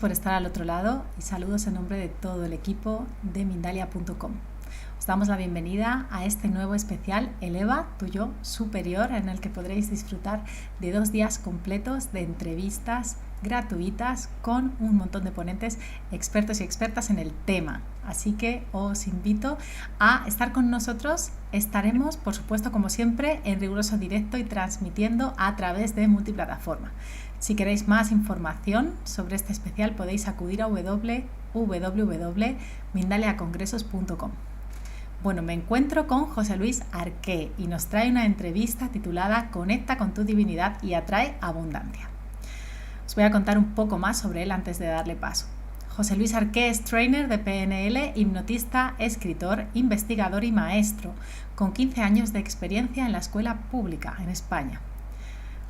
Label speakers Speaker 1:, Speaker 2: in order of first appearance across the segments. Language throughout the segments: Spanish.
Speaker 1: por estar al otro lado y saludos en nombre de todo el equipo de Mindalia.com. Os damos la bienvenida a este nuevo especial Eleva tu yo superior, en el que podréis disfrutar de 2 días completos de entrevistas gratuitas con un montón de ponentes expertos y expertas en el tema. Así que os invito a estar con nosotros. Estaremos, por supuesto, como siempre, en riguroso directo y transmitiendo a través de multiplataforma. Si queréis más información sobre este especial podéis acudir a www.mindaliacongresos.com. Bueno, me encuentro con José Luis Arqué y nos trae una entrevista titulada Conecta con tu divinidad y atrae abundancia. Os voy a contar un poco más sobre él antes de darle paso. José Luis Arqué es trainer de PNL, hipnotista, escritor, investigador y maestro, con 15 años de experiencia en la escuela pública en España.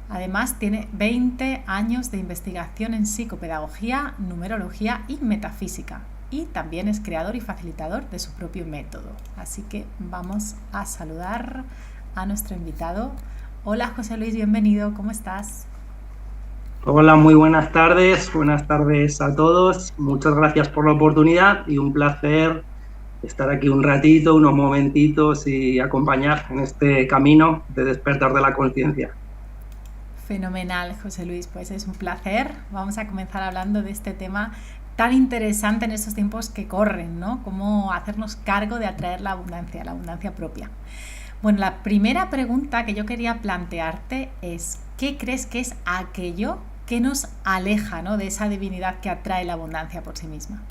Speaker 1: Además, tiene 20 años de investigación en psicopedagogía, numerología y metafísica. Y también es creador y facilitador de su propio método. Así que vamos a saludar a nuestro invitado. Hola José Luis, bienvenido, ¿cómo estás?
Speaker 2: Hola, muy buenas tardes a todos. Muchas gracias por la oportunidad y un placer estar aquí un ratito, unos momentitos y acompañar en este camino de despertar de la conciencia.
Speaker 1: Fenomenal, José Luis, pues es un placer. Vamos a comenzar hablando de este tema tan interesante en estos tiempos que corren, ¿no? Cómo hacernos cargo de atraer la abundancia propia. Bueno, la primera pregunta que yo quería plantearte es, ¿qué crees que es aquello que nos aleja, ¿no?, de esa divinidad que atrae la abundancia por sí misma?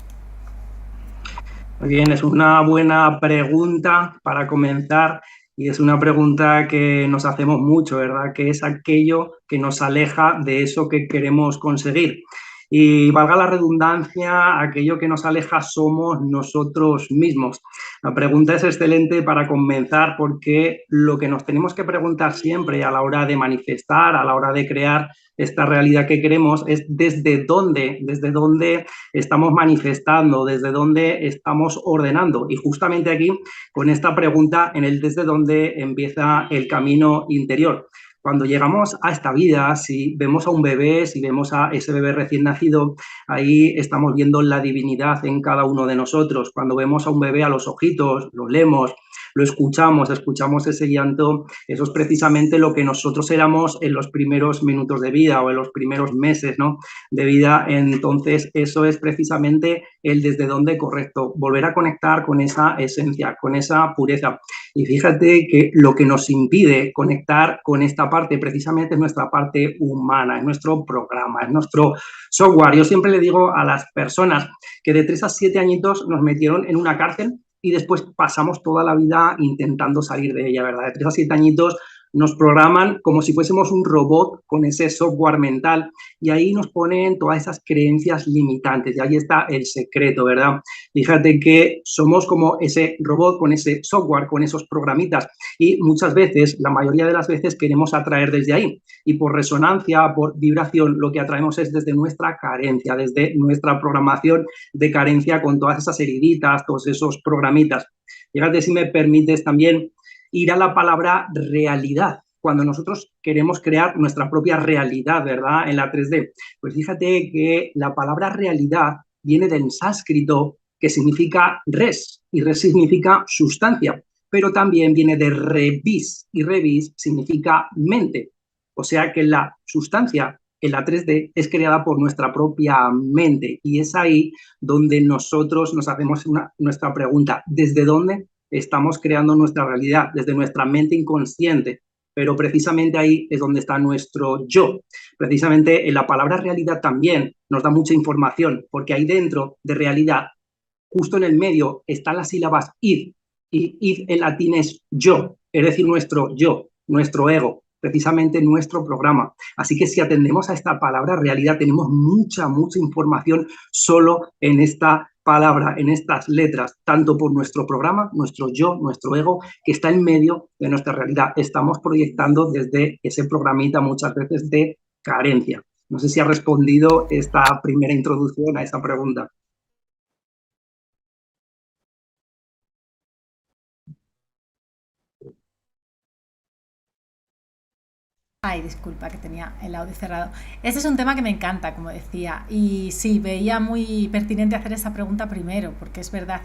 Speaker 2: Muy bien, es una buena pregunta para comenzar y es una pregunta que nos hacemos mucho, ¿verdad? ¿Qué es aquello que nos aleja de eso que queremos conseguir? Y valga la redundancia, aquello que nos aleja somos nosotros mismos. La pregunta es excelente para comenzar porque lo que nos tenemos que preguntar siempre a la hora de manifestar, a la hora de crear esta realidad que queremos, es desde dónde estamos manifestando, desde dónde estamos ordenando. Y justamente aquí, con esta pregunta, en el desde dónde empieza el camino interior. Cuando llegamos a esta vida, si vemos a un bebé, si vemos a ese bebé recién nacido, ahí estamos viendo la divinidad en cada uno de nosotros. Cuando vemos a un bebé a los ojitos, lo leemos, lo escuchamos ese llanto, eso es precisamente lo que nosotros éramos en los primeros minutos de vida o en los primeros meses, ¿no?, de vida. Entonces, eso es precisamente el desde dónde correcto, volver a conectar con esa esencia, con esa pureza. Y fíjate que lo que nos impide conectar con esta parte precisamente es nuestra parte humana, es nuestro programa, es nuestro software. Yo siempre le digo a las personas que de 3 a 7 añitos nos metieron en una cárcel y después pasamos toda la vida intentando salir de ella, ¿verdad? De 3 a 7 añitos nos programan como si fuésemos un robot con ese software mental y ahí nos ponen todas esas creencias limitantes y ahí está el secreto, ¿verdad? Fíjate que somos como ese robot con ese software, con esos programitas y muchas veces, la mayoría de las veces queremos atraer desde ahí y por resonancia, por vibración, lo que atraemos es desde nuestra carencia, desde nuestra programación de carencia con todas esas heriditas, todos esos programitas. Fíjate si me permites también ir a la palabra realidad, cuando nosotros queremos crear nuestra propia realidad, ¿verdad?, en la 3D. Pues fíjate que la palabra realidad viene del sánscrito, que significa res, y res significa sustancia, pero también viene de revis, y revis significa mente. O sea que la sustancia en la 3D es creada por nuestra propia mente, y es ahí donde nosotros nos hacemos nuestra pregunta, ¿desde dónde estamos creando nuestra realidad? Desde nuestra mente inconsciente, pero precisamente ahí es donde está nuestro yo. Precisamente en la palabra realidad también nos da mucha información, porque ahí dentro de realidad, justo en el medio, están las sílabas id, y id en latín es yo, es decir, nuestro yo, nuestro ego, precisamente nuestro programa. Así que si atendemos a esta palabra realidad, tenemos mucha información solo en esta palabra, en estas letras, tanto por nuestro programa, nuestro yo, nuestro ego, que está en medio de nuestra realidad. Estamos proyectando desde ese programita muchas veces de carencia. No sé si ha respondido esta primera introducción a esa pregunta.
Speaker 1: Ay, disculpa que tenía el audio cerrado. Este es un tema que me encanta, como decía, y sí, veía muy pertinente hacer esa pregunta primero, porque es verdad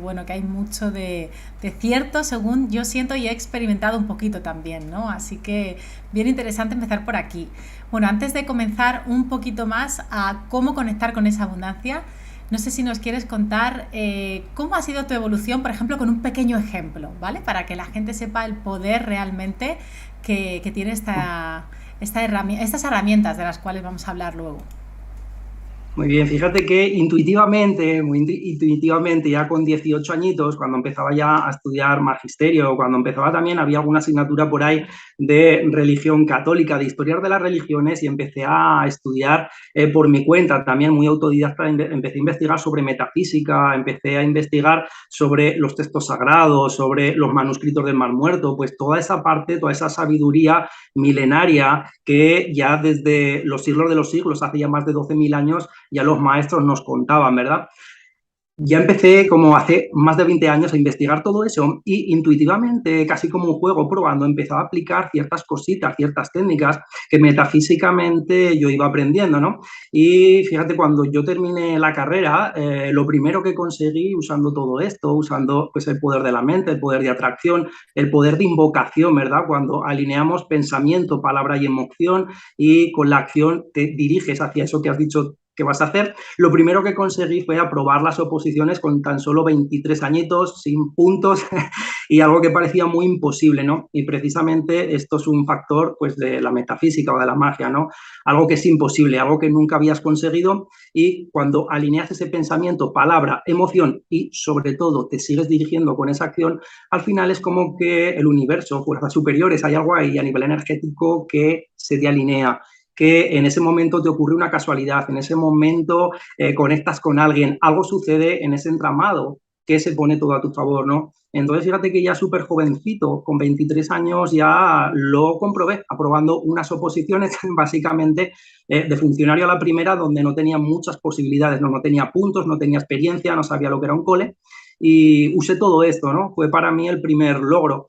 Speaker 1: bueno, que hay mucho de cierto, según yo siento y he experimentado un poquito también, ¿no? Así que bien interesante empezar por aquí. Bueno, antes de comenzar un poquito más a cómo conectar con esa abundancia, no sé si nos quieres contar cómo ha sido tu evolución, por ejemplo, con un pequeño ejemplo, ¿vale? Para que la gente sepa el poder realmente que tiene estas herramientas de las cuales vamos a hablar luego.
Speaker 2: Muy bien, fíjate que intuitivamente, intuitivamente, ya con 18 añitos, cuando empezaba ya a estudiar magisterio, cuando empezaba también, había alguna asignatura por ahí de religión católica, de historia de las religiones, y empecé a estudiar por mi cuenta, también muy autodidacta, empecé a investigar sobre metafísica, empecé a investigar sobre los textos sagrados, sobre los manuscritos del Mar Muerto, pues toda esa parte, toda esa sabiduría milenaria que ya desde los siglos de los siglos, hace ya más de 12.000 años, ya los maestros nos contaban, ¿verdad? Ya empecé como hace más de 20 años a investigar todo eso y intuitivamente, casi como un juego, probando, empezaba a aplicar ciertas cositas, ciertas técnicas que metafísicamente yo iba aprendiendo, ¿no? Y fíjate, cuando yo terminé la carrera, lo primero que conseguí usando todo esto, usando pues el poder de la mente, el poder de atracción, el poder de invocación, ¿verdad? Cuando alineamos pensamiento, palabra y emoción y con la acción te diriges hacia eso que has dicho que vas a hacer. Lo primero que conseguí fue aprobar las oposiciones con tan solo 23 añitos, sin puntos, y algo que parecía muy imposible, ¿no? Y precisamente esto es un factor, pues, de la metafísica o de la magia, ¿no? Algo que es imposible, algo que nunca habías conseguido, y cuando alineas ese pensamiento, palabra, emoción y, sobre todo, te sigues dirigiendo con esa acción, al final es como que el universo, fuerzas superiores, hay algo ahí a nivel energético que se te alinea, que en ese momento te ocurre una casualidad, en ese momento conectas con alguien, algo sucede en ese entramado que se pone todo a tu favor, ¿no? Entonces, fíjate que ya súper jovencito, con 23 años, ya lo comprobé, aprobando unas oposiciones básicamente de funcionario a la primera, donde no tenía muchas posibilidades, no tenía puntos, no tenía experiencia, no sabía lo que era un cole, y usé todo esto, ¿no? Fue para mí el primer logro.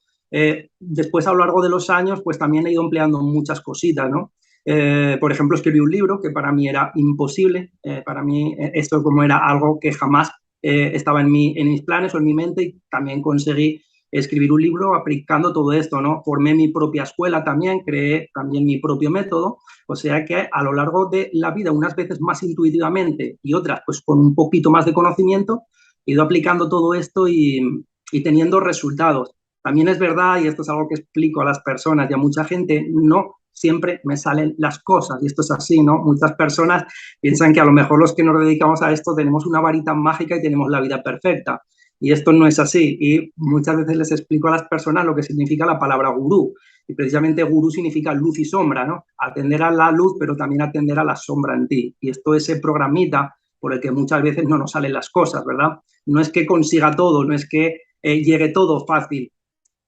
Speaker 2: Después, a lo largo de los años, pues también he ido empleando muchas cositas, ¿no? Por ejemplo, escribí un libro que para mí era imposible, para mí esto como era algo que jamás estaba en mis planes o en mi mente, y también conseguí escribir un libro aplicando todo esto, ¿no? Formé mi propia escuela también, creé también mi propio método, o sea que a lo largo de la vida, unas veces más intuitivamente y otras pues con un poquito más de conocimiento, he ido aplicando todo esto y teniendo resultados. También es verdad, y esto es algo que explico a las personas y a mucha gente, no siempre me salen las cosas, y esto es así, ¿no? Muchas personas piensan que a lo mejor los que nos dedicamos a esto tenemos una varita mágica y tenemos la vida perfecta, y esto no es así, y muchas veces les explico a las personas lo que significa la palabra gurú, y precisamente gurú significa luz y sombra, ¿no? Atender a la luz, pero también atender a la sombra en ti, y esto es ese programita por el que muchas veces no nos salen las cosas, ¿verdad? No es que consiga todo, no es que llegue todo fácil,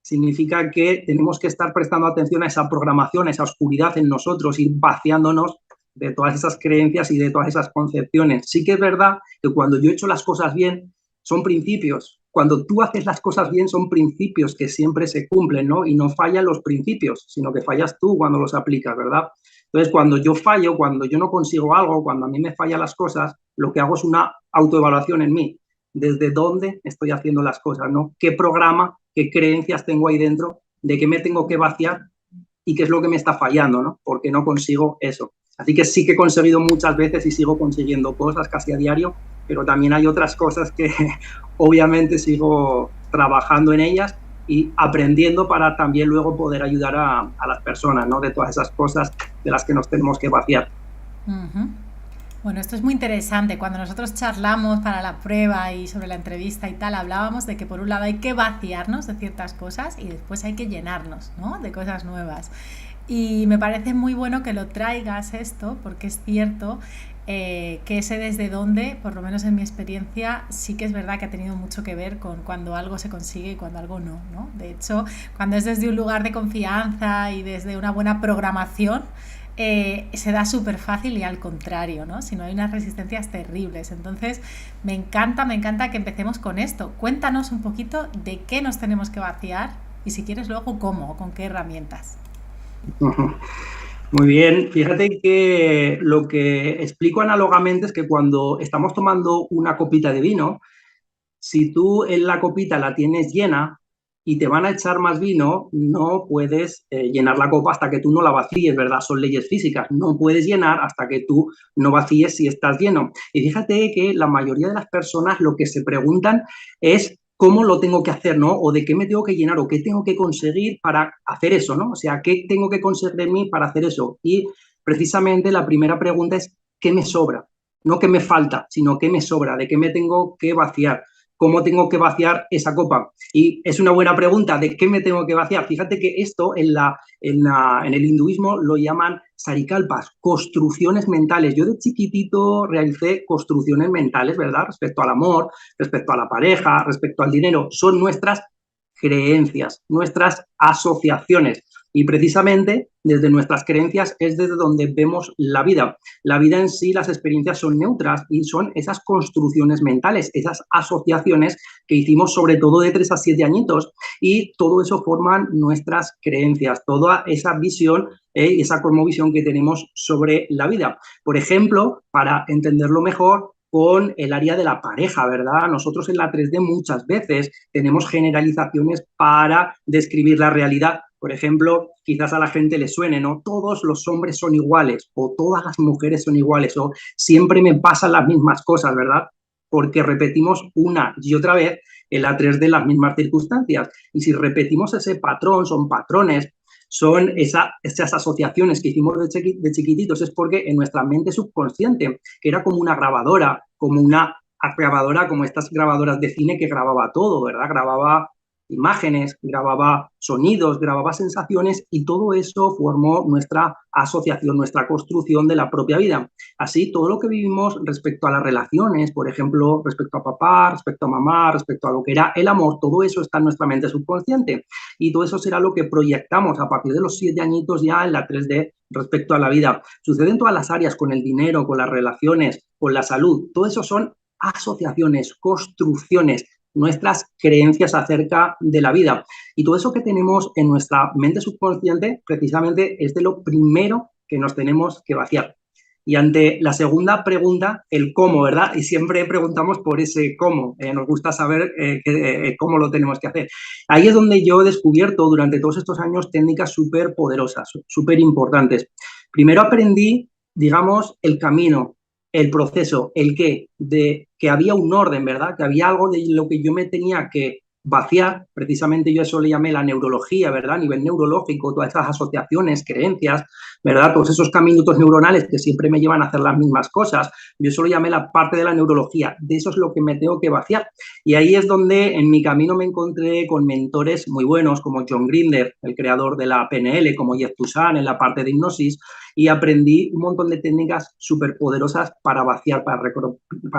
Speaker 2: significa que tenemos que estar prestando atención a esa programación, a esa oscuridad en nosotros, ir vaciándonos de todas esas creencias y de todas esas concepciones. Sí que es verdad que cuando yo he hecho las cosas bien, son principios. Cuando tú haces las cosas bien, son principios que siempre se cumplen, ¿no? Y no fallan los principios, sino que fallas tú cuando los aplicas, ¿verdad? Entonces, cuando yo fallo, cuando yo no consigo algo, cuando a mí me fallan las cosas, lo que hago es una autoevaluación en mí. ¿Desde dónde estoy haciendo las cosas, no? ¿Qué programa, qué creencias tengo ahí dentro, de qué me tengo que vaciar y qué es lo que me está fallando, ¿no? Porque no consigo eso. Así que sí que he conseguido muchas veces y sigo consiguiendo cosas casi a diario, pero también hay otras cosas que obviamente sigo trabajando en ellas y aprendiendo para también luego poder ayudar a las personas, ¿no? De todas esas cosas de las que nos tenemos que vaciar.
Speaker 1: Uh-huh. Bueno, esto es muy interesante. Cuando nosotros charlamos para la prueba y sobre la entrevista y tal, hablábamos de que por un lado hay que vaciarnos de ciertas cosas y después hay que llenarnos, ¿no? De cosas nuevas. Y me parece muy bueno que lo traigas esto, porque es cierto que ese desde dónde, por lo menos en mi experiencia, sí que es verdad que ha tenido mucho que ver con cuando algo se consigue y cuando algo no, ¿no? De hecho, cuando es desde un lugar de confianza y desde una buena programación, se da súper fácil, y al contrario, ¿no? Si no, hay unas resistencias terribles. Entonces me encanta que empecemos con esto. Cuéntanos un poquito de qué nos tenemos que vaciar y, si quieres, luego cómo o con qué herramientas.
Speaker 2: Muy bien, fíjate que lo que explico análogamente es que cuando estamos tomando una copita de vino, si tú en la copita la tienes llena y te van a echar más vino, no puedes llenar la copa hasta que tú no la vacíes, ¿verdad? Son leyes físicas. No puedes llenar hasta que tú no vacíes si estás lleno. Y fíjate que la mayoría de las personas lo que se preguntan es cómo lo tengo que hacer, ¿no? O de qué me tengo que llenar o qué tengo que conseguir para hacer eso, ¿no? O sea, ¿qué tengo que conseguir de mí para hacer eso? Y precisamente la primera pregunta es, ¿qué me sobra? No qué me falta, sino qué me sobra, de qué me tengo que vaciar, cómo tengo que vaciar esa copa. Y es una buena pregunta, ¿de qué me tengo que vaciar? Fíjate que esto en el hinduismo lo llaman sarikalpas, construcciones mentales. Yo de chiquitito realicé construcciones mentales, ¿verdad? Respecto al amor, respecto a la pareja, respecto al dinero. Son nuestras creencias, nuestras asociaciones. Y precisamente desde nuestras creencias es desde donde vemos la vida. La vida en sí, las experiencias son neutras y son esas construcciones mentales, esas asociaciones que hicimos sobre todo de 3 a 7 añitos, y todo eso forman nuestras creencias, toda esa visión, esa cosmovisión que tenemos sobre la vida. Por ejemplo, para entenderlo mejor, con el área de la pareja, ¿verdad? Nosotros en la 3D muchas veces tenemos generalizaciones para describir la realidad. Por ejemplo, quizás a la gente le suene, ¿no? Todos los hombres son iguales, o todas las mujeres son iguales, o siempre me pasan las mismas cosas, ¿verdad? Porque repetimos una y otra vez en la 3D las mismas circunstancias. Y si repetimos ese patrón, son patrones, son esas asociaciones que hicimos de chiquititos, es porque en nuestra mente subconsciente, que era como una grabadora, como estas grabadoras de cine que grababa todo, ¿verdad? Grababa imágenes, grababa sonidos, grababa sensaciones, y todo eso formó nuestra asociación, nuestra construcción de la propia vida. Así, todo lo que vivimos respecto a las relaciones, por ejemplo, respecto a papá, respecto a mamá, respecto a lo que era el amor, todo eso está en nuestra mente subconsciente, y todo eso será lo que proyectamos a partir de los 7 añitos ya en la 3D respecto a la vida. Sucede en todas las áreas, con el dinero, con las relaciones, con la salud. Todo eso son asociaciones, construcciones, nuestras creencias acerca de la vida. Y todo eso que tenemos en nuestra mente subconsciente precisamente es de lo primero que nos tenemos que vaciar. Y ante la segunda pregunta, el cómo, ¿verdad? Y siempre preguntamos por ese cómo. Nos gusta saber cómo lo tenemos que hacer. Ahí es donde yo he descubierto durante todos estos años técnicas súper poderosas, súper importantes. Primero aprendí, digamos, el camino, el proceso, el qué, de que había un orden, ¿verdad? Que había algo de lo que yo me tenía que vaciar. Precisamente yo eso le llamé la neurología, ¿verdad? A nivel neurológico, todas esas asociaciones, creencias, ¿verdad? Todos esos caminos neuronales que siempre me llevan a hacer las mismas cosas. Yo eso lo llamé la parte de la neurología. De eso es lo que me tengo que vaciar. Y ahí es donde en mi camino me encontré con mentores muy buenos como John Grinder, el creador de la PNL, como Jeff Toussaint en la parte de hipnosis, y aprendí un montón de técnicas súper poderosas para vaciar, para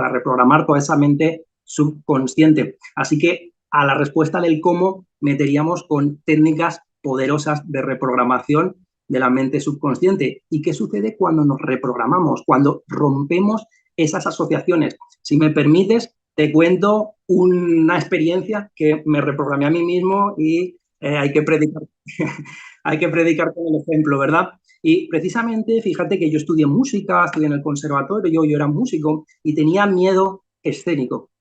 Speaker 2: reprogramar toda esa mente subconsciente. Así que a la respuesta del cómo meteríamos con técnicas poderosas de reprogramación de la mente subconsciente. ¿Y qué sucede cuando nos reprogramamos? Cuando rompemos esas asociaciones. Si me permites, te cuento una experiencia que me reprogramé a mí mismo, y hay que predicar, hay que predicar con el ejemplo, ¿verdad? Y precisamente, fíjate que yo estudié música, estudié en el conservatorio, yo era músico y tenía miedo escénico.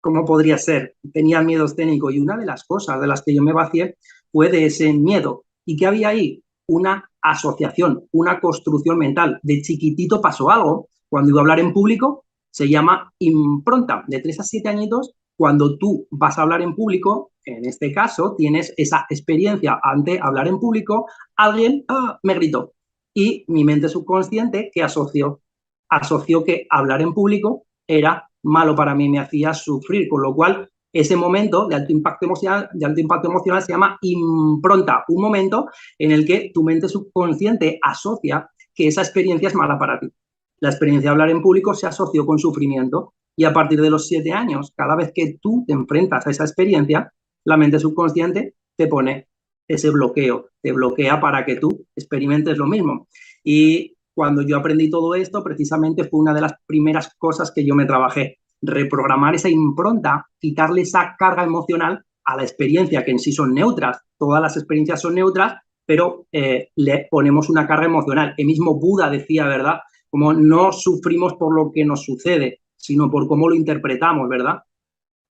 Speaker 2: ¿Cómo podría ser? Tenía miedo escénico, y una de las cosas de las que yo me vacié fue de ese miedo. ¿Y qué había ahí? Una asociación, una construcción mental. De chiquitito pasó algo. Cuando iba a hablar en público, se llama impronta. De 3 a 7 añitos, cuando tú vas a hablar en público, en este caso, tienes esa experiencia ante hablar en público, alguien me gritó. Y mi mente subconsciente, ¿qué asoció? Asoció que hablar en público era malo para mí, me hacía sufrir, con lo cual ese momento de alto impacto emocional se llama impronta, un momento en el que tu mente subconsciente asocia que esa experiencia es mala para ti. La experiencia de hablar en público se asoció con sufrimiento, y a partir de los 7 años, cada vez que tú te enfrentas a esa experiencia, la mente subconsciente te pone ese bloqueo, te bloquea para que tú experimentes lo mismo. Y cuando yo aprendí todo esto, precisamente fue una de las primeras cosas que yo me trabajé: reprogramar esa impronta, quitarle esa carga emocional a la experiencia, que en sí son neutras. Todas las experiencias son neutras, pero le ponemos una carga emocional. El mismo Buda decía, ¿verdad? Como no sufrimos por lo que nos sucede, sino por cómo lo interpretamos, ¿verdad?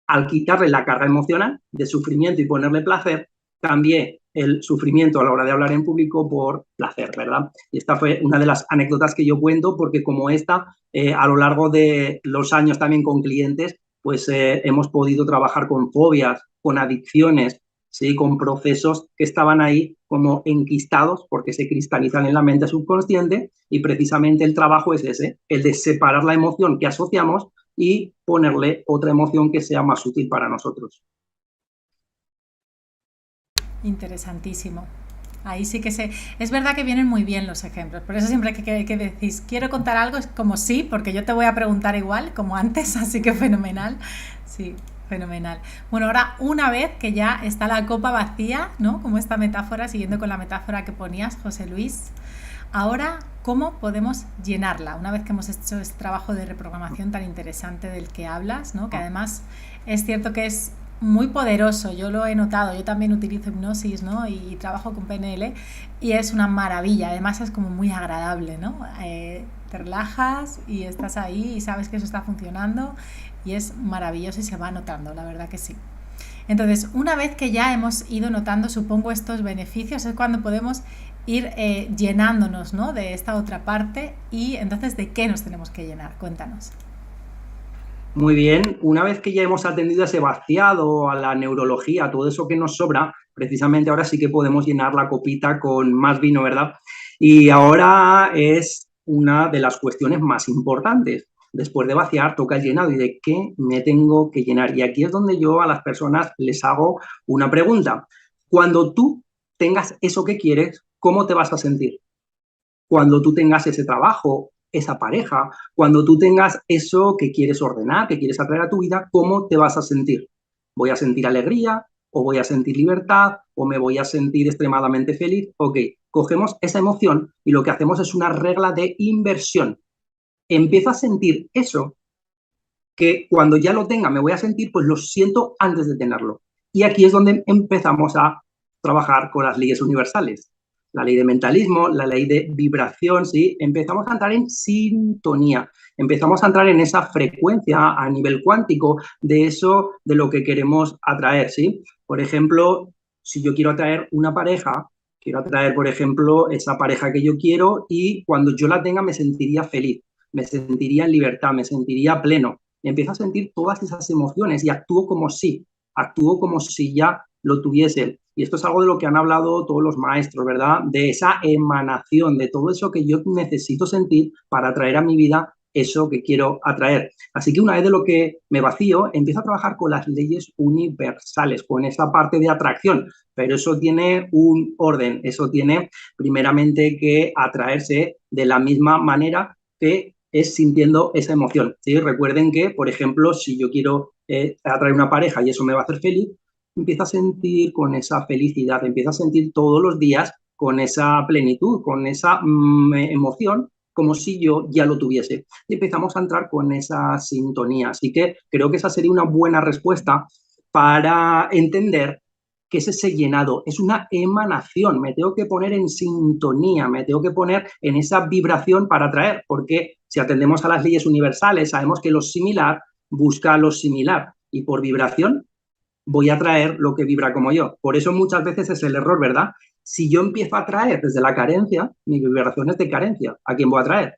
Speaker 2: Al quitarle la carga emocional de sufrimiento y ponerle placer, cambié el sufrimiento a la hora de hablar en público por placer, ¿verdad? Y esta fue una de las anécdotas que yo cuento, porque como esta, a lo largo de los años también con clientes, pues hemos podido trabajar con fobias, con adicciones, ¿sí? Con procesos que estaban ahí como enquistados porque se cristalizan en la mente subconsciente, y precisamente el trabajo es ese, el de separar la emoción que asociamos y ponerle otra emoción que sea más útil para nosotros.
Speaker 1: Interesantísimo. Ahí sí que se... Es verdad que vienen muy bien los ejemplos. Por eso siempre que decís, quiero contar algo, es como sí, porque yo te voy a preguntar igual, como antes, así que fenomenal. Sí, fenomenal. Bueno, ahora una vez que ya está la copa vacía, ¿no? Como esta metáfora, siguiendo con la metáfora que ponías, José Luis, ahora, ¿cómo podemos llenarla? Una vez que hemos hecho este trabajo de reprogramación tan interesante del que hablas, ¿no? Que además es cierto que es muy poderoso, yo lo he notado, yo también utilizo hipnosis, ¿no? Y trabajo con PNL y es una maravilla, además es como muy agradable, ¿no? Te relajas y estás ahí y sabes que eso está funcionando y es maravilloso y se va notando, la verdad que sí. Entonces, una vez que ya hemos ido notando, supongo, estos beneficios, es cuando podemos ir llenándonos, ¿no? De esta otra parte. Y entonces, ¿de qué nos tenemos que llenar? Cuéntanos.
Speaker 2: Muy bien, una vez que ya hemos atendido a ese vaciado, a la neurología, a todo eso que nos sobra, precisamente ahora sí que podemos llenar la copita con más vino, ¿verdad? Y ahora es una de las cuestiones más importantes. Después de vaciar, toca el llenado. ¿Y de qué me tengo que llenar? Y aquí es donde yo a las personas les hago una pregunta. Cuando tú tengas eso que quieres, ¿cómo te vas a sentir? Cuando tú tengas ese trabajo, esa pareja, cuando tú tengas eso que quieres ordenar, que quieres atraer a tu vida, ¿cómo te vas a sentir? ¿Voy a sentir alegría? ¿O voy a sentir libertad? ¿O me voy a sentir extremadamente feliz? Ok, cogemos esa emoción y lo que hacemos es una regla de inversión. Empiezo a sentir eso, que cuando ya lo tenga me voy a sentir, pues lo siento antes de tenerlo. Y aquí es donde empezamos a trabajar con las leyes universales. La ley de mentalismo, la ley de vibración, ¿sí? Empezamos a entrar en sintonía, empezamos a entrar en esa frecuencia a nivel cuántico de eso, de lo que queremos atraer, ¿sí? Por ejemplo, si yo quiero atraer una pareja, quiero atraer, por ejemplo, esa pareja que yo quiero, y cuando yo la tenga me sentiría feliz, me sentiría en libertad, me sentiría pleno. Empiezo a sentir todas esas emociones y actúo como si ya lo tuviese. Y esto es algo de lo que han hablado todos los maestros, ¿verdad? De esa emanación, de todo eso que yo necesito sentir para atraer a mi vida eso que quiero atraer. Así que una vez de lo que me vacío, empiezo a trabajar con las leyes universales, con esa parte de atracción, pero eso tiene un orden, eso tiene primeramente que atraerse de la misma manera que es sintiendo esa emoción, ¿sí? Recuerden que, por ejemplo, si yo quiero atraer una pareja y eso me va a hacer feliz, empiezo a sentir con esa felicidad, empiezo a sentir todos los días con esa plenitud, con esa emoción, como si yo ya lo tuviese. Y empezamos a entrar con esa sintonía. Así que creo que esa sería una buena respuesta para entender que es ese llenado, es una emanación, me tengo que poner en sintonía, me tengo que poner en esa vibración para atraer, porque si atendemos a las leyes universales, sabemos que lo similar busca lo similar, y por vibración voy a atraer lo que vibra como yo. Por eso muchas veces es el error, ¿verdad? Si yo empiezo a atraer desde la carencia, mi vibración es de carencia. ¿A quién voy a atraer?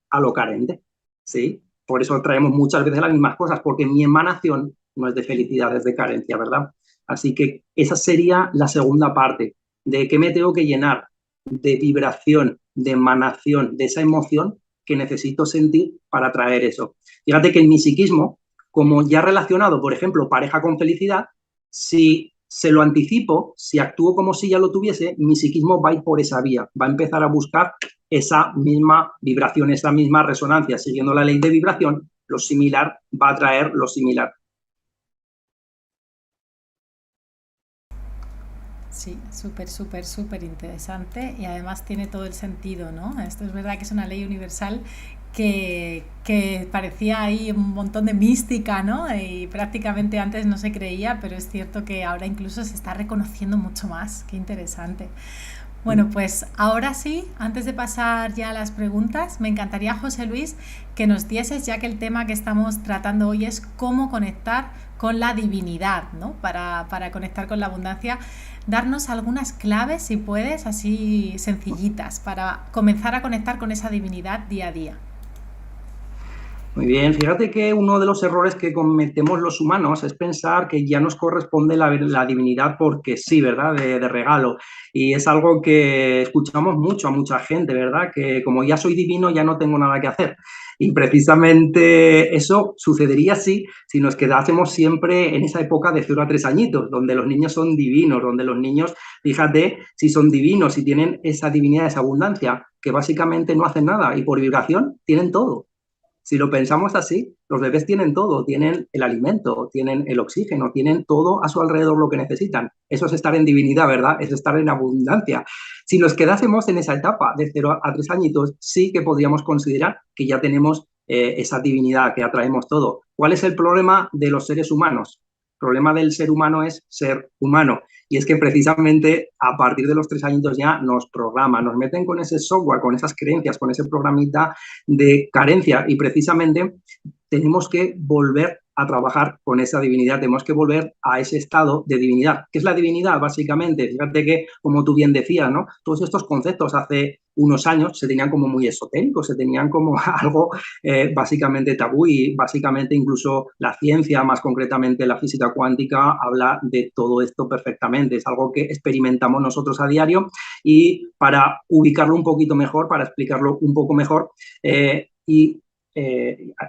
Speaker 2: A lo carente, ¿sí? Por eso traemos muchas veces las mismas cosas, porque mi emanación no es de felicidad, es de carencia, ¿verdad? Así que esa sería la segunda parte. ¿De qué me tengo que llenar? De vibración, de emanación, de esa emoción que necesito sentir para atraer eso. Fíjate que en mi psiquismo, como ya relacionado, por ejemplo, pareja con felicidad, si se lo anticipo, si actúo como si ya lo tuviese, mi psiquismo va a ir por esa vía, va a empezar a buscar esa misma vibración, esa misma resonancia. Siguiendo la ley de vibración, lo similar va a atraer lo similar.
Speaker 1: Sí, súper interesante y además tiene todo el sentido, ¿no? Esto es verdad que es una ley universal que parecía ahí un montón de mística, ¿no? Y prácticamente antes no se creía, pero es cierto que ahora incluso se está reconociendo mucho más. Qué interesante. Bueno, pues ahora sí, antes de pasar ya a las preguntas, me encantaría, José Luis, que nos dieses, ya que el tema que estamos tratando hoy es cómo conectar con la divinidad, ¿no? Para conectar con la abundancia, darnos algunas claves, si puedes, así sencillitas, para comenzar a conectar con esa divinidad día a día.
Speaker 2: Muy bien, fíjate que uno de los errores que cometemos los humanos es pensar que ya nos corresponde la divinidad porque sí, ¿verdad? De regalo. Y es algo que escuchamos mucho a mucha gente, ¿verdad? Que como ya soy divino, ya no tengo nada que hacer. Y precisamente eso sucedería así si nos quedásemos siempre en esa época de 0 a 3 añitos, donde los niños son divinos, donde los niños, fíjate, si son divinos, si tienen esa divinidad, esa abundancia, que básicamente no hacen nada y por vibración tienen todo. Si lo pensamos así, los bebés tienen todo, tienen el alimento, tienen el oxígeno, tienen todo a su alrededor lo que necesitan. Eso es estar en divinidad, ¿verdad? Es estar en abundancia. Si nos quedásemos en esa etapa de 0 a 3 añitos, sí que podríamos considerar que ya tenemos esa divinidad, que atraemos todo. ¿Cuál es el problema de los seres humanos? El problema del ser humano es ser humano. Y es que precisamente a partir de los 3 añitos ya nos programan, nos meten con ese software, con esas creencias, con ese programita de carencia. Y precisamente tenemos que volver a trabajar con esa divinidad, tenemos que volver a ese estado de divinidad. ¿Qué es la divinidad? Básicamente, fíjate que, como tú bien decías, ¿no? Todos estos conceptos hace unos años se tenían como muy esotéricos, se tenían como algo básicamente tabú y básicamente incluso la ciencia, más concretamente la física cuántica, habla de todo esto perfectamente. Es algo que experimentamos nosotros a diario y para ubicarlo un poquito mejor, para explicarlo un poco mejor y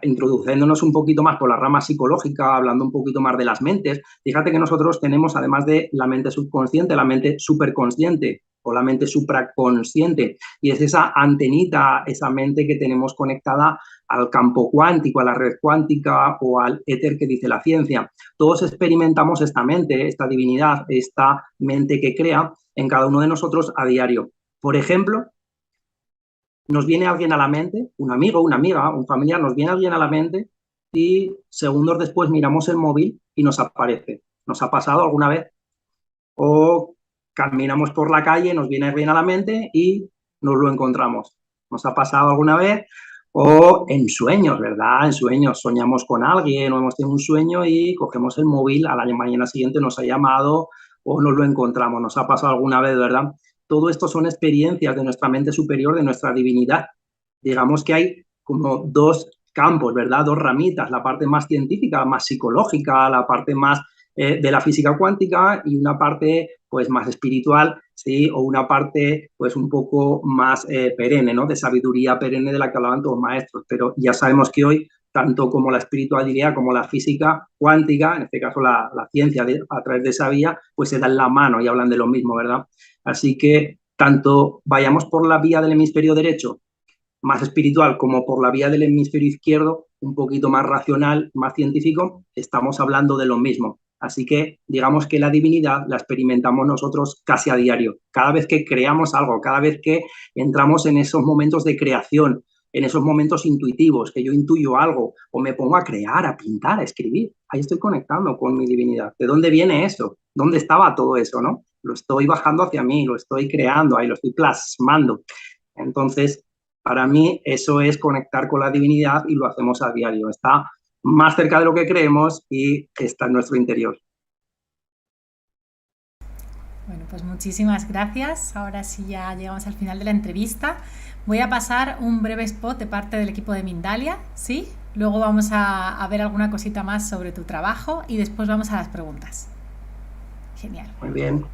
Speaker 2: introduciéndonos un poquito más por la rama psicológica, hablando un poquito más de las mentes, fíjate que nosotros tenemos, además de la mente subconsciente, la mente superconsciente o la mente supraconsciente, y es esa antenita, esa mente que tenemos conectada al campo cuántico, a la red cuántica o al éter que dice la ciencia. Todos experimentamos esta mente, esta divinidad, esta mente que crea en cada uno de nosotros a diario. Por ejemplo, nos viene alguien a la mente, un amigo, una amiga, un familiar, nos viene alguien a la mente y segundos después miramos el móvil y nos aparece. ¿Nos ha pasado alguna vez? O caminamos por la calle, nos viene alguien a la mente y nos lo encontramos. ¿Nos ha pasado alguna vez? O en sueños, ¿verdad? En sueños soñamos con alguien o hemos tenido un sueño y cogemos el móvil, a la mañana siguiente nos ha llamado o nos lo encontramos. ¿Nos ha pasado alguna vez, verdad? Todo esto son experiencias de nuestra mente superior, de nuestra divinidad. Digamos que hay como dos campos, ¿verdad? Dos ramitas, la parte más científica, más psicológica, la parte más de la física cuántica y una parte pues más espiritual, ¿sí? O una parte pues un poco más perenne, ¿no? De sabiduría perenne de la que hablaban todos los maestros. Pero ya sabemos que hoy, tanto como la espiritualidad como la física cuántica, en este caso la ciencia a través de esa vía, pues se dan la mano y hablan de lo mismo, ¿verdad? Así que tanto vayamos por la vía del hemisferio derecho, más espiritual, como por la vía del hemisferio izquierdo, un poquito más racional, más científico, estamos hablando de lo mismo. Así que digamos que la divinidad la experimentamos nosotros casi a diario. Cada vez que creamos algo, cada vez que entramos en esos momentos de creación, en esos momentos intuitivos, que yo intuyo algo o me pongo a crear, a pintar, a escribir, ahí estoy conectando con mi divinidad. ¿De dónde viene eso? ¿Dónde estaba todo eso, no? Lo estoy bajando hacia mí, lo estoy creando, ahí lo estoy plasmando. Entonces, para mí eso es conectar con la divinidad y lo hacemos a diario. Está más cerca de lo que creemos y está en nuestro interior.
Speaker 1: Bueno, pues muchísimas gracias. Ahora sí ya llegamos al final de la entrevista. Voy a pasar un breve spot de parte del equipo de Mindalia, ¿sí? Luego vamos a ver alguna cosita más sobre tu trabajo y después vamos a las preguntas. Genial.
Speaker 2: Muy bien.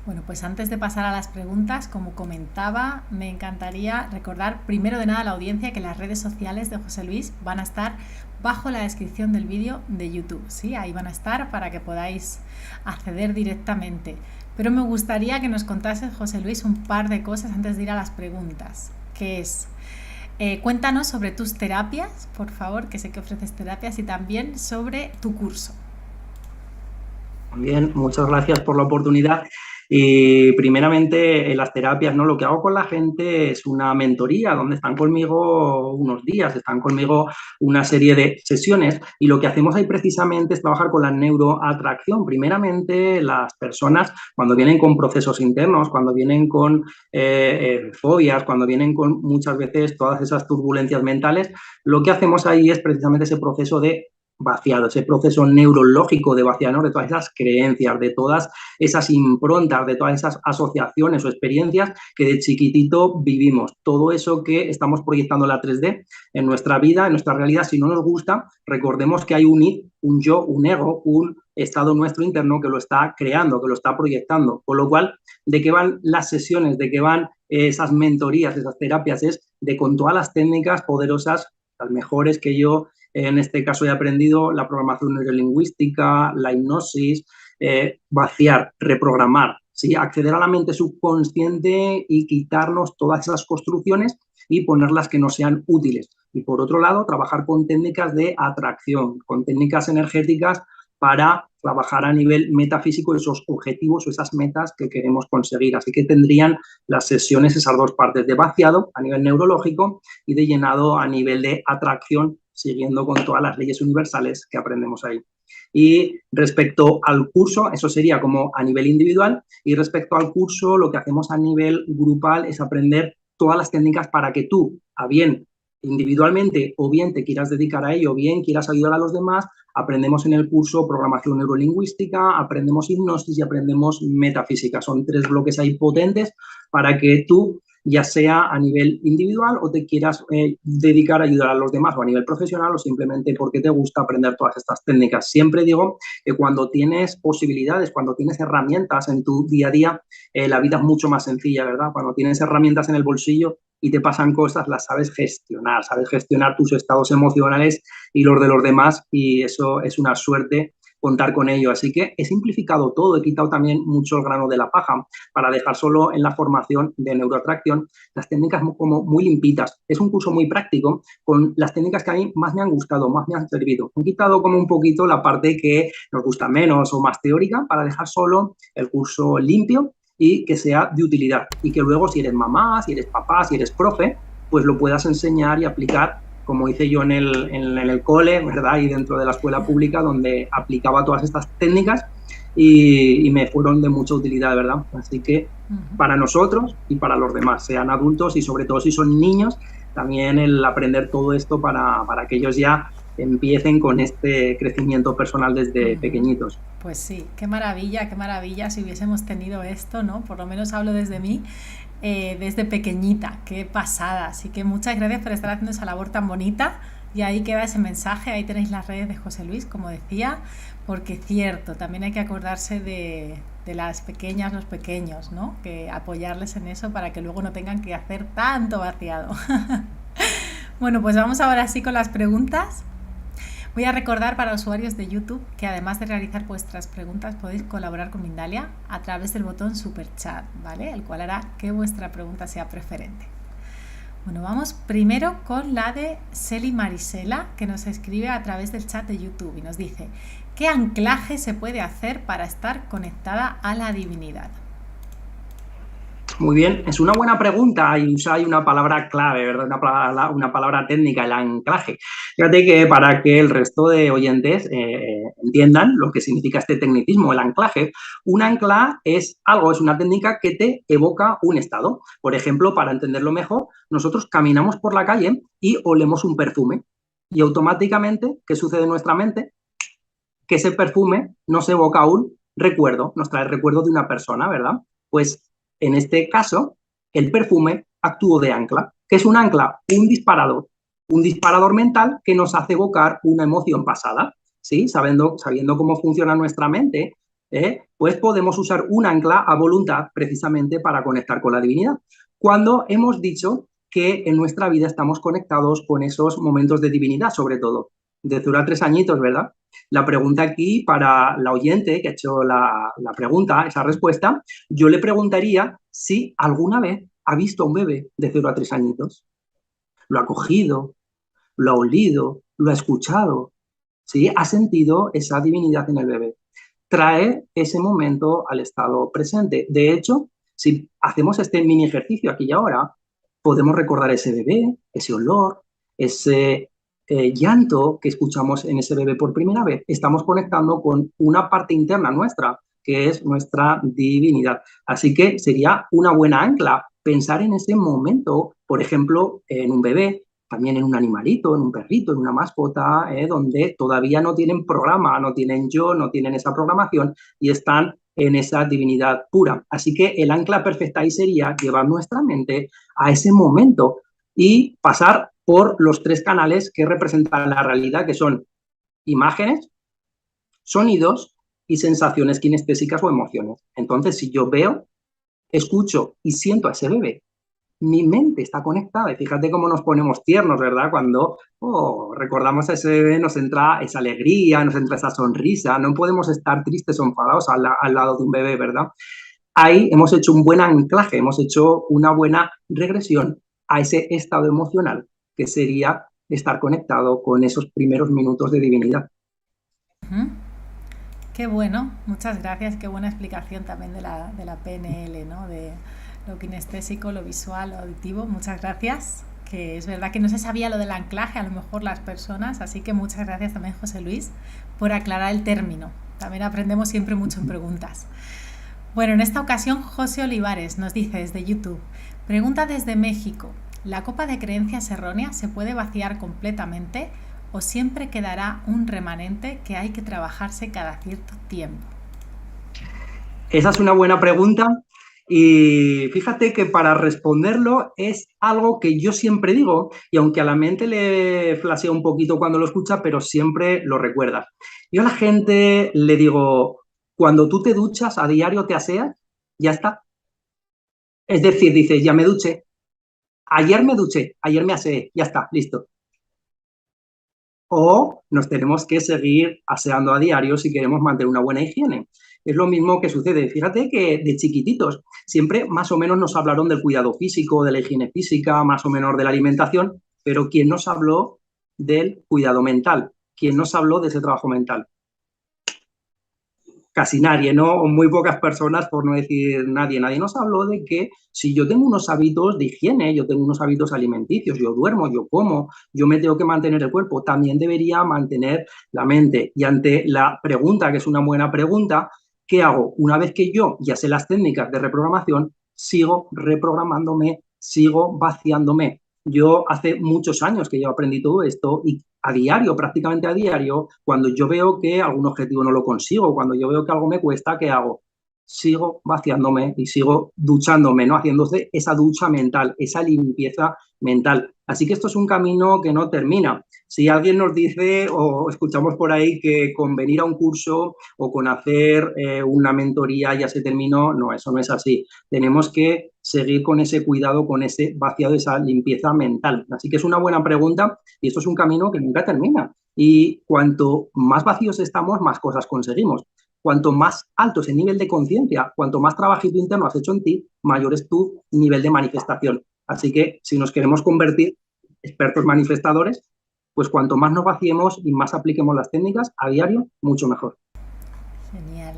Speaker 1: Bueno, pues antes de pasar a las preguntas, como comentaba, me encantaría recordar primero de nada a la audiencia que las redes sociales de José Luis van a estar bajo la descripción del vídeo de YouTube, ¿sí? Ahí van a estar para que podáis acceder directamente. Pero me gustaría que nos contases, José Luis, un par de cosas antes de ir a las preguntas, que es, Cuéntanos sobre tus terapias, por favor, que sé que ofreces terapias, y también sobre tu curso.
Speaker 2: Bien, muchas gracias por la oportunidad. Y primeramente, en las terapias, ¿no? Lo que hago con la gente es una mentoría, donde están conmigo unos días, están conmigo una serie de sesiones, y lo que hacemos ahí precisamente es trabajar con la neuroatracción. Primeramente, las personas cuando vienen con procesos internos, cuando vienen con fobias, cuando vienen con muchas veces todas esas turbulencias mentales, lo que hacemos ahí es precisamente ese proceso de vaciado, ese proceso neurológico de vaciado, de todas esas creencias, de todas esas improntas, de todas esas asociaciones o experiencias que de chiquitito vivimos. Todo eso que estamos proyectando en la 3D en nuestra vida, en nuestra realidad, si no nos gusta, recordemos que hay un id, un yo, un ego, un estado nuestro interno que lo está creando, que lo está proyectando. Con lo cual, ¿de qué van las sesiones? ¿De qué van esas mentorías, esas terapias? Es de con todas las técnicas poderosas, las mejores que yo en este caso he aprendido, la programación neurolingüística, la hipnosis, vaciar, reprogramar, ¿sí? Acceder a la mente subconsciente y quitarnos todas esas construcciones y ponerlas que no sean útiles. Y por otro lado, trabajar con técnicas de atracción, con técnicas energéticas para trabajar a nivel metafísico esos objetivos o esas metas que queremos conseguir. Así que tendrían las sesiones esas dos partes de vaciado a nivel neurológico y de llenado a nivel de atracción, siguiendo con todas las leyes universales que aprendemos ahí. Y respecto al curso, eso sería como a nivel individual, y respecto al curso, lo que hacemos a nivel grupal es aprender todas las técnicas para que tú, a bien individualmente o bien te quieras dedicar a ello, o bien quieras ayudar a los demás, aprendemos en el curso programación neurolingüística, aprendemos hipnosis y aprendemos metafísica. Son tres bloques ahí potentes para que tú, ya sea a nivel individual o te quieras dedicar a ayudar a los demás, o a nivel profesional, o simplemente porque te gusta aprender todas estas técnicas. Siempre digo que cuando tienes posibilidades, cuando tienes herramientas en tu día a día, la vida es mucho más sencilla, ¿verdad? Cuando tienes herramientas en el bolsillo y te pasan cosas, las sabes gestionar tus estados emocionales y los de los demás, y eso es una suerte contar con ello. Así que he simplificado todo, he quitado también mucho el grano de la paja para dejar solo en la formación de neuroatracción las técnicas como muy limpitas. Es un curso muy práctico con las técnicas que a mí más me han gustado, más me han servido. He quitado como un poquito la parte que nos gusta menos o más teórica para dejar solo el curso limpio y que sea de utilidad, y que luego, si eres mamá, si eres papá, si eres profe, pues lo puedas enseñar y aplicar, como hice yo en el cole, ¿verdad? Y dentro de la escuela pública, donde aplicaba todas estas técnicas y me fueron de mucha utilidad, ¿verdad? Así que para nosotros y para los demás, sean adultos y sobre todo si son niños, también el aprender todo esto para que ellos ya empiecen con este crecimiento personal desde pequeñitos.
Speaker 1: Pues sí, qué maravilla si hubiésemos tenido esto, ¿no? Por lo menos hablo desde mí, desde pequeñita, qué pasada. Así que muchas gracias por estar haciendo esa labor tan bonita, y ahí queda ese mensaje, ahí tenéis las redes de José Luis, como decía, porque es cierto, también hay que acordarse de las pequeñas, los pequeños, ¿no? Que apoyarles en eso para que luego no tengan que hacer tanto vaciado. Bueno, pues vamos ahora sí con las preguntas. Voy a recordar para usuarios de YouTube que además de realizar vuestras preguntas podéis colaborar con Mindalia a través del botón Super Chat, ¿vale? El cual hará que vuestra pregunta sea preferente. Bueno, vamos primero con la de Celi Marisela, que nos escribe a través del chat de YouTube y nos dice: ¿qué anclaje se puede hacer para estar conectada a la divinidad?
Speaker 2: Muy bien, es una buena pregunta y usáis una palabra clave, ¿verdad? Una palabra técnica, el anclaje. Fíjate que para que el resto de oyentes entiendan lo que significa este tecnicismo, el anclaje, un ancla es algo, es una técnica que te evoca un estado. Por ejemplo, para entenderlo mejor, nosotros caminamos por la calle y olemos un perfume y automáticamente, ¿qué sucede en nuestra mente? Que ese perfume nos evoca un recuerdo, nos trae el recuerdo de una persona, ¿verdad? Pues en este caso, el perfume actuó de ancla. ¿Qué es un ancla? Un disparador mental que nos hace evocar una emoción pasada, ¿sí? Sabiendo cómo funciona nuestra mente, pues podemos usar un ancla a voluntad precisamente para conectar con la divinidad. Cuando hemos dicho que en nuestra vida estamos conectados con esos momentos de divinidad, sobre todo. De 0 a 3 añitos, ¿verdad? La pregunta aquí para la oyente que ha hecho la pregunta, esa respuesta, yo le preguntaría si alguna vez ha visto a un bebé de 0 a 3 añitos. lo ha cogido, lo ha olido, lo ha escuchado, ¿sí? Ha sentido esa divinidad en el bebé. Trae ese momento al estado presente. De hecho, si hacemos este mini ejercicio aquí y ahora, podemos recordar ese bebé, ese olor, ese llanto que escuchamos en ese bebé por primera vez. Estamos conectando con una parte interna nuestra, que es nuestra divinidad. Así que sería una buena ancla pensar en ese momento, por ejemplo, en un bebé, también en un animalito, en un perrito, en una mascota, donde todavía no tienen programa, no tienen yo, no tienen esa programación y están en esa divinidad pura. Así que el ancla perfecta ahí sería llevar nuestra mente a ese momento y pasar por los 3 canales que representan la realidad, que son imágenes, sonidos y sensaciones kinestésicas o emociones. Entonces, si yo veo, escucho y siento a ese bebé, mi mente está conectada. Y fíjate cómo nos ponemos tiernos, ¿verdad? Cuando recordamos a ese bebé, nos entra esa alegría, nos entra esa sonrisa. No podemos estar tristes o enfadados al lado de un bebé, ¿verdad? Ahí hemos hecho un buen anclaje, hemos hecho una buena regresión a ese estado emocional, que sería estar conectado con esos primeros minutos de divinidad.
Speaker 1: Qué bueno, muchas gracias, qué buena explicación también de la PNL, ¿no? De lo kinestésico, lo visual, lo auditivo, muchas gracias, que es verdad que no se sabía lo del anclaje, a lo mejor las personas, así que muchas gracias también, José Luis, por aclarar el término. También aprendemos siempre mucho en preguntas. Bueno, en esta ocasión José Olivares nos dice desde YouTube, pregunta desde México, ¿la copa de creencias erróneas se puede vaciar completamente o siempre quedará un remanente que hay que trabajarse cada cierto tiempo?
Speaker 2: Esa es una buena pregunta y fíjate que para responderlo es algo que yo siempre digo y aunque a la mente le flasea un poquito cuando lo escucha, pero siempre lo recuerda. Yo a la gente le digo, cuando tú te duchas a diario, te aseas, ya está. Es decir, dices, ya me duché, ayer me aseé, ya está, listo. O nos tenemos que seguir aseando a diario si queremos mantener una buena higiene. Es lo mismo que sucede. Fíjate que de chiquititos siempre más o menos nos hablaron del cuidado físico, de la higiene física, más o menos de la alimentación, pero ¿quién nos habló del cuidado mental? ¿Quién nos habló de ese trabajo mental? Casi nadie, ¿no? O muy pocas personas, por no decir nadie. Nadie nos habló de que si yo tengo unos hábitos de higiene, yo tengo unos hábitos alimenticios, yo duermo, yo como, yo me tengo que mantener el cuerpo, también debería mantener la mente. Y ante la pregunta, que es una buena pregunta, ¿qué hago? Una vez que yo ya sé las técnicas de reprogramación, sigo reprogramándome, sigo vaciándome. Yo hace muchos años que yo aprendí todo esto y a diario, prácticamente a diario, cuando yo veo que algún objetivo no lo consigo, cuando yo veo que algo me cuesta, ¿qué hago? Sigo vaciándome y sigo duchándome, ¿no? Haciéndose esa ducha mental, esa limpieza mental. Así que esto es un camino que no termina. Si alguien nos dice o escuchamos por ahí que con venir a un curso o con hacer una mentoría ya se terminó, no, eso no es así. Tenemos que seguir con ese cuidado, con ese vaciado, esa limpieza mental. Así que es una buena pregunta y esto es un camino que nunca termina. Y cuanto más vacíos estamos, más cosas conseguimos. Cuanto más alto es el nivel de conciencia, cuanto más trabajito interno has hecho en ti, mayor es tu nivel de manifestación. Así que si nos queremos convertir expertos manifestadores, pues cuanto más nos vaciemos y más apliquemos las técnicas a diario, mucho mejor.
Speaker 1: Genial.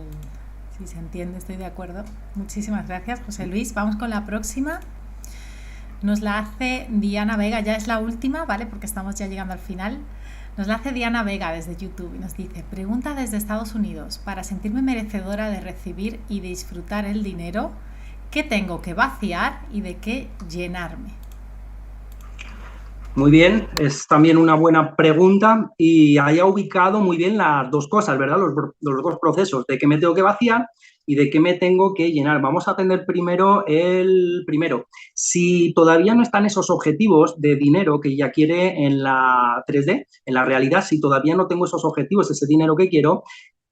Speaker 1: Si se entiende, estoy de acuerdo. Muchísimas gracias, José Luis. Vamos con la próxima. Nos la hace Diana Vega, ya es la última, ¿vale? Porque estamos ya llegando al final. Nos la hace Diana Vega desde YouTube y nos dice, pregunta desde Estados Unidos, para sentirme merecedora de recibir y disfrutar el dinero, ¿qué tengo que vaciar y de qué llenarme?
Speaker 2: Muy bien, es también una buena pregunta y haya ubicado muy bien las dos cosas, ¿verdad? Los dos procesos, de qué me tengo que vaciar y de qué me tengo que llenar. Vamos a atender primero el primero. Si todavía no están esos objetivos de dinero que ya quiere en la 3D, en la realidad, si todavía no tengo esos objetivos, ese dinero que quiero,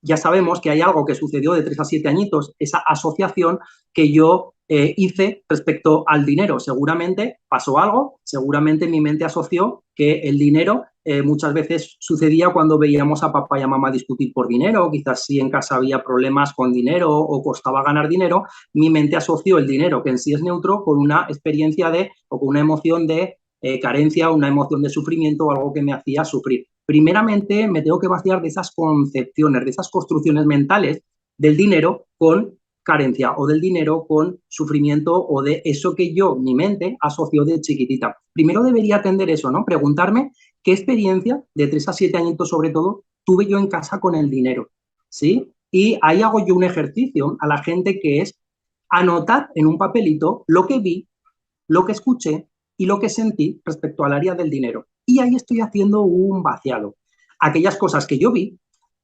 Speaker 2: ya sabemos que hay algo que sucedió de 3 a 7 añitos, esa asociación que yo hice respecto al dinero. Seguramente pasó algo, seguramente mi mente asoció que el dinero muchas veces sucedía cuando veíamos a papá y a mamá discutir por dinero, quizás si en casa había problemas con dinero o costaba ganar dinero, mi mente asoció el dinero, que en sí es neutro, con una experiencia de, o con una emoción de carencia, una emoción de sufrimiento o algo que me hacía sufrir. Primeramente me tengo que vaciar de esas concepciones, de esas construcciones mentales del dinero con carencia o del dinero con sufrimiento o de eso que yo, mi mente, asoció de chiquitita. Primero debería atender eso, ¿no? Preguntarme qué experiencia, de 3 a 7 añitos sobre todo, tuve yo en casa con el dinero, ¿sí? Y ahí hago yo un ejercicio a la gente que es anotar en un papelito lo que vi, lo que escuché y lo que sentí respecto al área del dinero. Y ahí estoy haciendo un vaciado. Aquellas cosas que yo vi,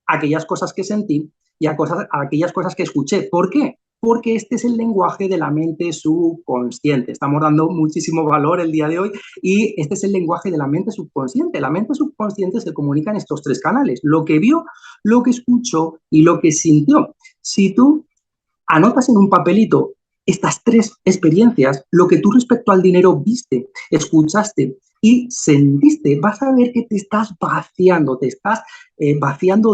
Speaker 2: aquellas cosas que sentí y a aquellas cosas que escuché. ¿Por qué? Porque este es el lenguaje de la mente subconsciente. Estamos dando muchísimo valor el día de hoy y este es el lenguaje de la mente subconsciente. La mente subconsciente se comunica en estos 3 canales, lo que vio, lo que escuchó y lo que sintió. Si tú anotas en un papelito estas 3 experiencias, lo que tú respecto al dinero viste, escuchaste y sentiste, vas a ver que te estás vaciando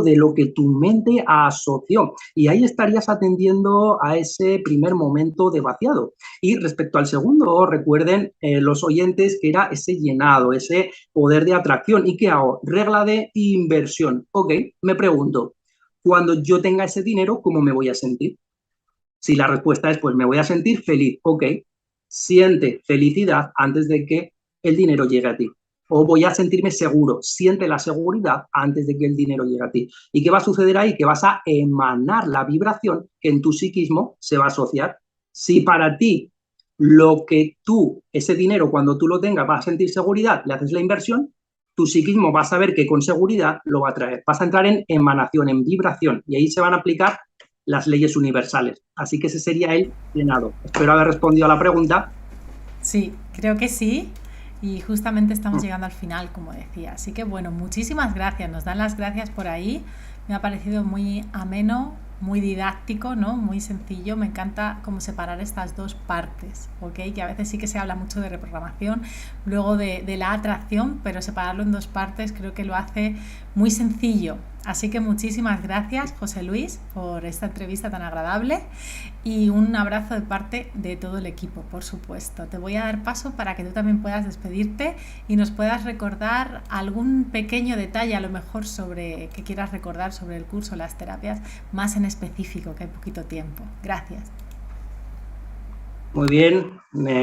Speaker 2: de lo que tu mente asoció. Y ahí estarías atendiendo a ese primer momento de vaciado. Y respecto al segundo, recuerden los oyentes que era ese llenado, ese poder de atracción. ¿Y qué hago? Regla de inversión. Ok, me pregunto, cuando yo tenga ese dinero, ¿cómo me voy a sentir? Si la respuesta es, pues me voy a sentir feliz, ok, siente felicidad antes de que el dinero llegue a ti. O voy a sentirme seguro, siente la seguridad antes de que el dinero llegue a ti. ¿Y qué va a suceder ahí? Que vas a emanar la vibración que en tu psiquismo se va a asociar. Si para ti lo que tú, ese dinero, cuando tú lo tengas, vas a sentir seguridad, le haces la inversión, tu psiquismo va a saber que con seguridad lo va a traer. Vas a entrar en emanación, en vibración, y ahí se van a aplicar las leyes universales. Así que ese sería el llenado. Espero haber respondido a la pregunta.
Speaker 1: Sí, creo que sí. Y justamente estamos llegando al final, como decía. Así que bueno, muchísimas gracias. Nos dan las gracias por ahí. Me ha parecido muy ameno, muy didáctico, ¿no? Muy sencillo. Me encanta cómo separar estas 2 partes, ¿ok? Que a veces sí que se habla mucho de reprogramación, luego de la atracción, pero separarlo en 2 partes creo que lo hace muy sencillo. Así que muchísimas gracias, José Luis, por esta entrevista tan agradable y un abrazo de parte de todo el equipo, por supuesto. Te voy a dar paso para que tú también puedas despedirte y nos puedas recordar algún pequeño detalle, a lo mejor que quieras recordar sobre el curso, las terapias, más en específico, que hay poquito tiempo. Gracias.
Speaker 2: Muy bien,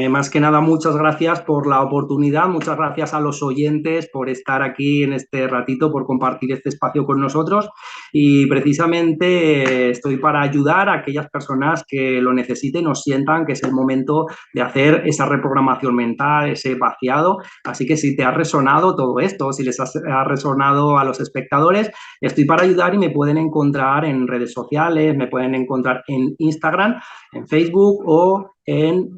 Speaker 2: más que nada muchas gracias por la oportunidad, muchas gracias a los oyentes por estar aquí en este ratito, por compartir este espacio con nosotros y precisamente estoy para ayudar a aquellas personas que lo necesiten o sientan que es el momento de hacer esa reprogramación mental, ese vaciado, así que si te ha resonado todo esto, si les ha resonado a los espectadores, estoy para ayudar y me pueden encontrar en redes sociales, me pueden encontrar en Instagram, en Facebook o en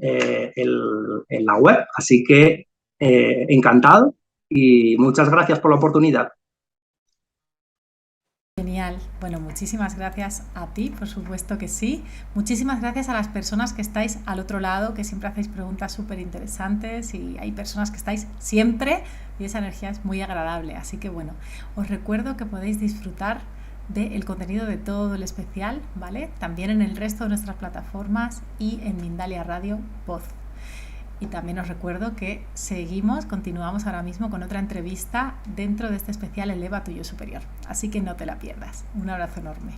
Speaker 2: la web. Así que encantado y muchas gracias por la oportunidad.
Speaker 1: Genial. Bueno, muchísimas gracias a ti, por supuesto que sí. Muchísimas gracias a las personas que estáis al otro lado, que siempre hacéis preguntas súper interesantes y hay personas que estáis siempre y esa energía es muy agradable. Así que bueno, os recuerdo que podéis disfrutar del contenido de todo el especial, ¿vale? También en el resto de nuestras plataformas y en Mindalia Radio Voz. Y también os recuerdo que continuamos ahora mismo con otra entrevista dentro de este especial Eleva tu Yo Superior. Así que no te la pierdas. Un abrazo enorme.